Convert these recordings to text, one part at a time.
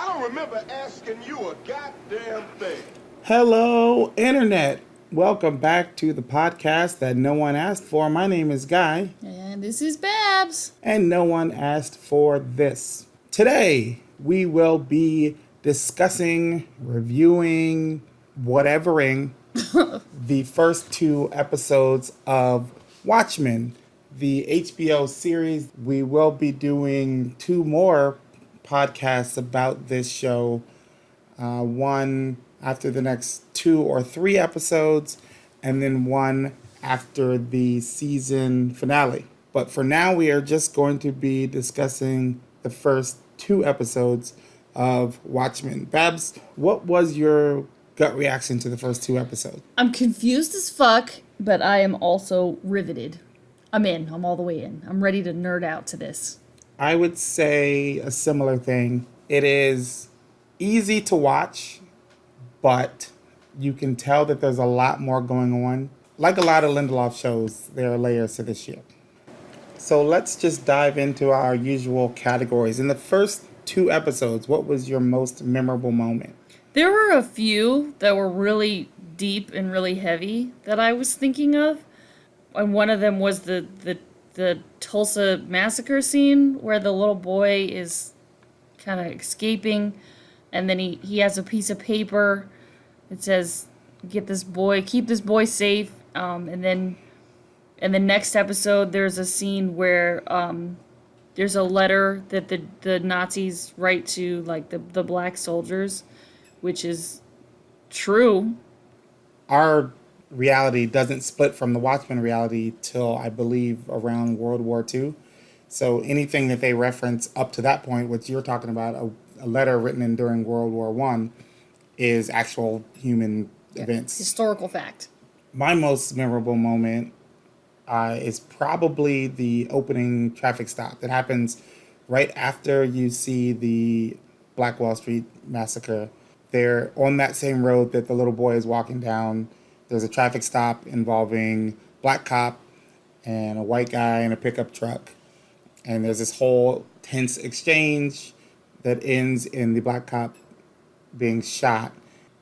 I don't remember asking you a goddamn thing. Hello, Internet. Welcome back to the podcast that no one asked for. My name is Guy. And this is Babs. And no one asked for this. Today, we will be discussing, reviewing, whatevering the first two episodes of Watchmen, the HBO series. We will be doing two more podcasts about this show. One after the next 2 or 3 episodes, and then one after the season finale. But for now, we are just going to be discussing the first 2 episodes of Watchmen. Babs, what was your gut reaction to the first 2 episodes? I'm confused as fuck, but I am also riveted. I'm in. I'm all the way in. I'm ready to nerd out to this. I would say a similar thing. It is easy to watch, but you can tell that there's a lot more going on. Like a lot of Lindelof shows, there are layers to this shit. So let's just dive into our usual categories. In the first 2 episodes, what was your most memorable moment? There were a few that were really deep and really heavy that I was thinking of. And one of them was the Tulsa massacre scene where the little boy is kind of escaping, and then he has a piece of paper that says, keep this boy safe. And then in the next episode, there's a scene where there's a letter that the Nazis write to like the black soldiers, which is true. Our reality doesn't split from the Watchmen reality till, I believe, around World War II. So anything that they reference up to that point, which you're talking about, a letter written during World War I, is actual human events. Historical fact. My most memorable moment is probably the opening traffic stop that happens right after you see the Black Wall Street massacre. They're on that same road that the little boy is walking down. There's a traffic stop involving black cop and a white guy in a pickup truck. And there's this whole tense exchange that ends in the black cop being shot.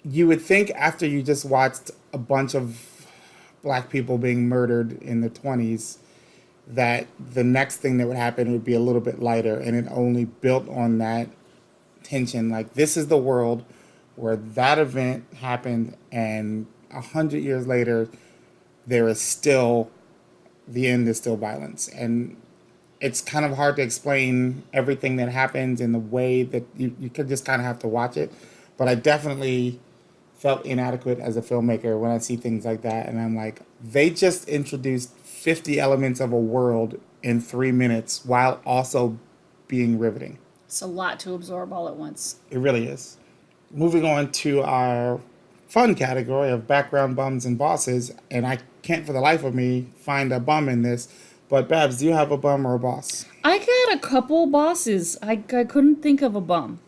You would think after you just watched a bunch of black people being murdered in the 20s that the next thing that would happen would be a little bit lighter, and it only built on that tension. Like, this is the world where that event happened, and 100 years later, there is still, the end is still violence. And it's kind of hard to explain everything that happens in the way that you could just kind of have to watch it. But I definitely felt inadequate as a filmmaker when I see things like that. And I'm like, they just introduced 50 elements of a world in 3 minutes while also being riveting. It's a lot to absorb all at once. It really is. Moving on to our fun category of background bums and bosses. And I can't for the life of me find a bum in this. But Babs, do you have a bum or a boss? I got a couple bosses. I couldn't think of a bum.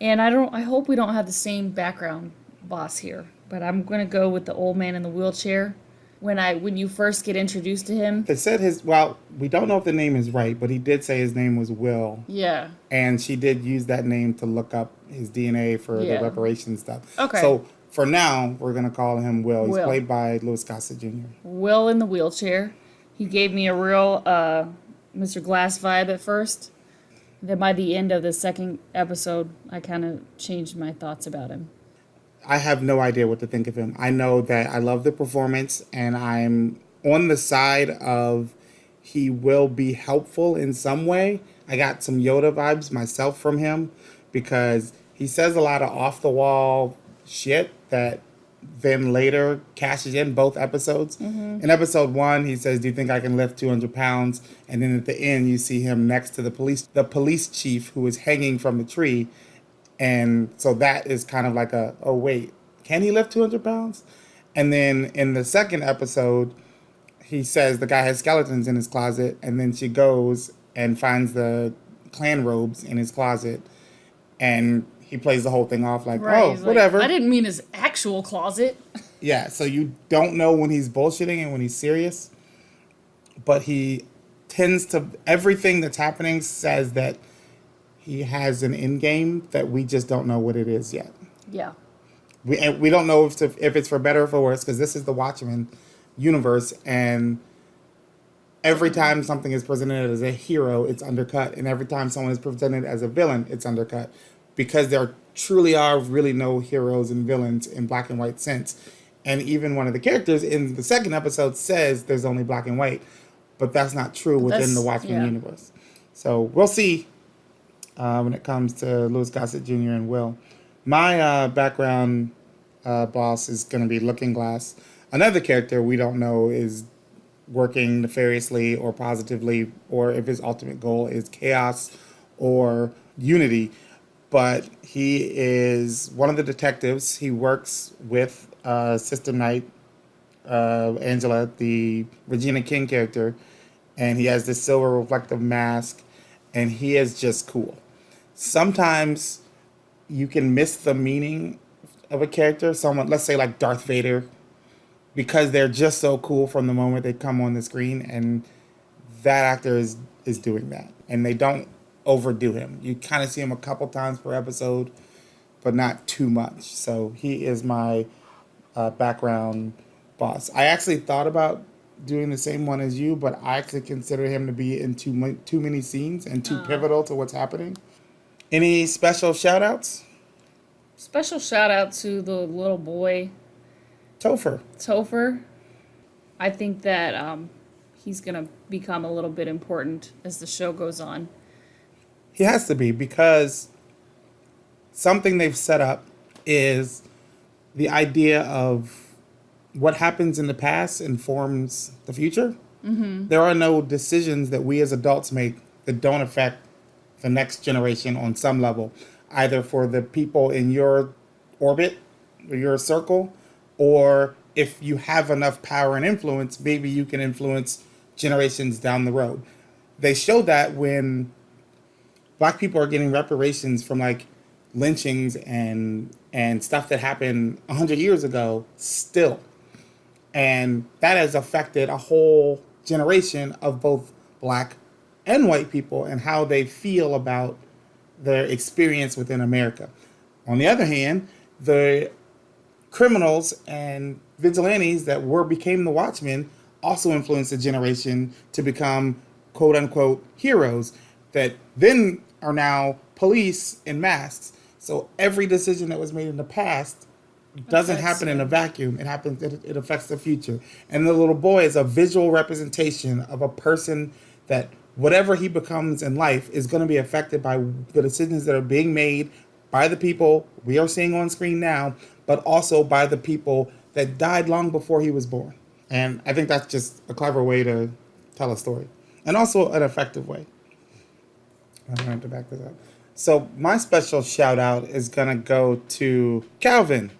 And I hope we don't have the same background boss here. But I'm gonna go with the old man in the wheelchair. When you first get introduced to him. It said we don't know if the name is right, but he did say his name was Will. Yeah. And she did use that name to look up his DNA for the reparations stuff. Okay. So for now, we're gonna call him Will. He's Will. played by Louis Gossett Jr. Will in the wheelchair. He gave me a real Mr. Glass vibe at first. Then by the end of the second episode, I kind of changed my thoughts about him. I have no idea what to think of him. I know that I love the performance, and I'm on the side of he will be helpful in some way. I got some Yoda vibes myself from him because he says a lot of off-the-wall shit that then later cashes in both episodes. Mm-hmm. In episode 1, he says, "Do you think I can lift 200 pounds?" And then at the end, you see him next to the police chief who is hanging from the tree. And so that is kind of like oh, wait, can he lift 200 pounds? And then in the second episode, he says the guy has skeletons in his closet. And then she goes and finds the Klan robes in his closet. And he plays the whole thing off like, oh, whatever. Like, I didn't mean his actual closet. Yeah, so you don't know when he's bullshitting and when he's serious. But he tends to, everything that's happening says that he has an end game that we just don't know what it is yet. Yeah. We don't know if it's for better or for worse, because this is the Watchmen universe, and every time something is presented as a hero, it's undercut, and every time someone is presented as a villain, it's undercut, because there truly are really no heroes and villains in black and white sense. And even one of the characters in the second episode says there's only black and white, but that's not true within the Watchmen universe. So we'll see when it comes to Louis Gossett Jr. and Will. My background boss is going to be Looking Glass. Another character we don't know is working nefariously or positively, or if his ultimate goal is chaos or unity. But he is one of the detectives. He works with Sister Knight, Angela, the Regina King character, and he has this silver reflective mask, and he is just cool. Sometimes you can miss the meaning of a character. Someone, let's say like Darth Vader, because they're just so cool from the moment they come on the screen, and that actor is doing that, and they don't overdo him. You kind of see him a couple times per episode, but not too much. So he is my background boss. I actually thought about doing the same one as you, but I actually consider him to be in too many scenes and too pivotal to what's happening. Any special shout outs? Special shout out to the little boy, Topher. I think that he's going to become a little bit important as the show goes on. He has to be, because something they've set up is the idea of what happens in the past informs the future. Mm-hmm. There are no decisions that we as adults make that don't affect the next generation on some level, either for the people in your orbit or your circle, or if you have enough power and influence, maybe you can influence generations down the road. They show that when black people are getting reparations from like lynchings and stuff that happened 100 years ago still. And that has affected a whole generation of both black and white people and how they feel about their experience within America. On the other hand, the criminals and vigilantes that became the Watchmen also influenced a generation to become quote unquote heroes that then are now police in masks. So every decision that was made in the past doesn't happen in a vacuum. It happens. It affects the future. And the little boy is a visual representation of a person that whatever he becomes in life is going to be affected by the decisions that are being made by the people we are seeing on screen now, but also by the people that died long before he was born. And I think that's just a clever way to tell a story, and also an effective way. I'm going to have to back this up. So my special shout out is going to go to Calvin,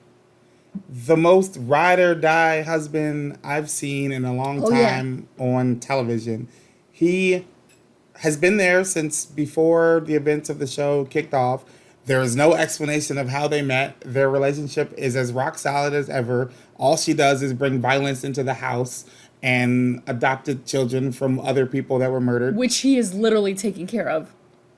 the most ride or die husband I've seen in a long time on television. He has been there since before the events of the show kicked off. There is no explanation of how they met. Their relationship is as rock solid as ever. All she does is bring violence into the house and adopted children from other people that were murdered. Which he is literally taking care of.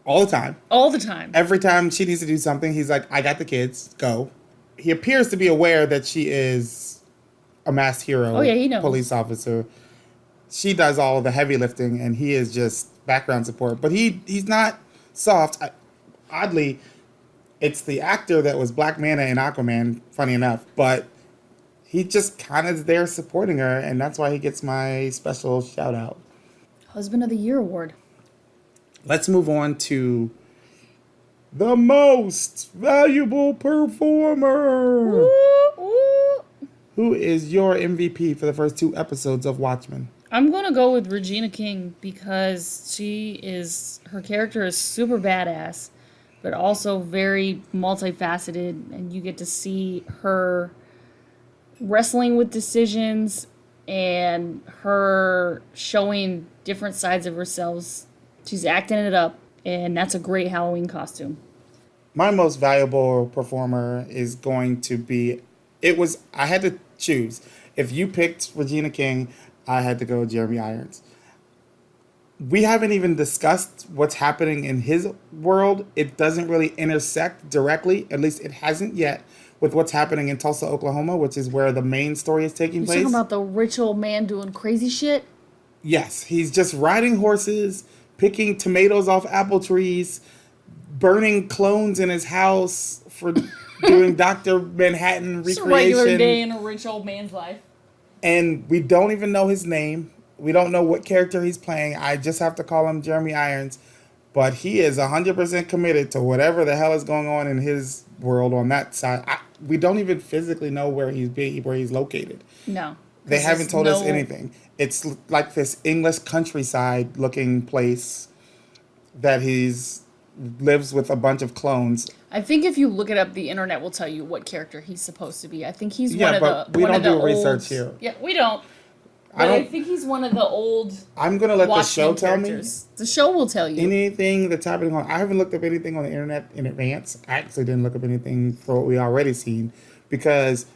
All the time. All the time. Every time she needs to do something, he's like, I got the kids, go. He appears to be aware that she is a masked hero. Oh, yeah, he knows. Police officer. She does all of the heavy lifting, and he is just background support. But he's not soft. Oddly, it's the actor that was Black Manta in Aquaman, funny enough. But he just kind of is there supporting her, and that's why he gets my special shout out. Husband of the Year award. Let's move on to the most valuable performer. Ooh, ooh. Who is your MVP for the first 2 episodes of Watchmen? I'm going to go with Regina King because her character is super badass, but also very multifaceted, and you get to see her wrestling with decisions and her showing different sides of herself. She's acting it up, and that's a great Halloween costume. My most valuable performer is going to be... I had to choose. If you picked Regina King, I had to go Jeremy Irons. we haven't even discussed what's happening in his world. It doesn't really intersect directly, at least it hasn't yet, with what's happening in Tulsa, Oklahoma, which is where the main story is taking You're place. talking about the rich old man doing crazy shit? Yes, he's just riding horses, picking tomatoes off apple trees, burning clones in his house for doing Dr. Manhattan It's a regular day recreation. in a rich old man's life. And we don't even know his name. We don't know what character he's playing. I just have to call him Jeremy Irons. But he is 100% committed to whatever the hell is going on in his world on that side. We don't even physically know where he's located. No. They haven't told us anything. It's like this English countryside looking place that he's lives with a bunch of clones. I think if you look it up, the internet will tell you what character he's supposed to be. I think he's Yeah, one of but the we one don't of the do old, research here. Yeah, we don't. But I think he's one of the old I'm gonna let the Watchmen show tell characters. The show will tell you. anything that's happening on. I haven't looked up anything on the internet in advance. I actually didn't look up anything for what we already seen because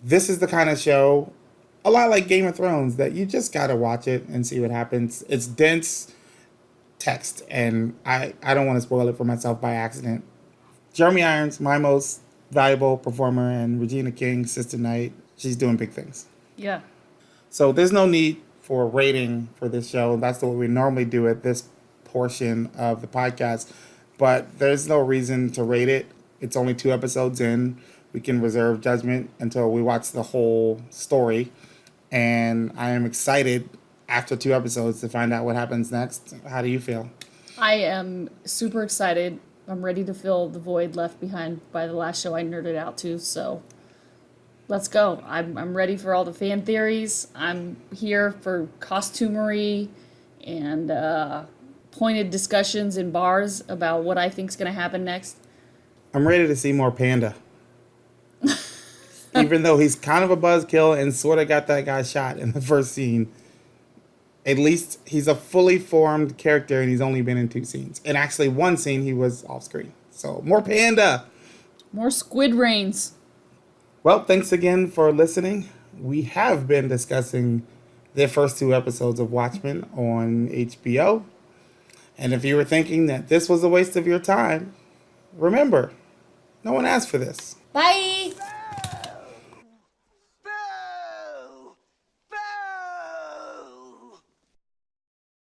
this is the kind of show, a lot like Game of Thrones, that you just gotta watch it and see what happens. It's dense text, and I don't want to spoil it for myself by accident. Jeremy Irons, my most valuable performer, and Regina King, Sister Night. She's doing big things. Yeah. So there's no need for a rating for this show. That's what we normally do at this portion of the podcast. But there's no reason to rate it. It's only 2 episodes in. We can reserve judgment until we watch the whole story. And I am excited after 2 episodes to find out what happens next. How do you feel? I am super excited. I'm ready to fill the void left behind by the last show I nerded out to, so let's go. I'm ready for all the fan theories. I'm here for costumery and pointed discussions in bars about what I think's going to happen next. I'm ready to see more Panda. Even though he's kind of a buzzkill and sort of got that guy shot in the first scene, at least he's a fully formed character and he's only been in 2 scenes. And actually 1 scene he was off screen. So more Panda. More squid rains. Well, thanks again for listening. We have been discussing the first 2 episodes of Watchmen on HBO. And if you were thinking that this was a waste of your time, remember, no one asked for this. Bye!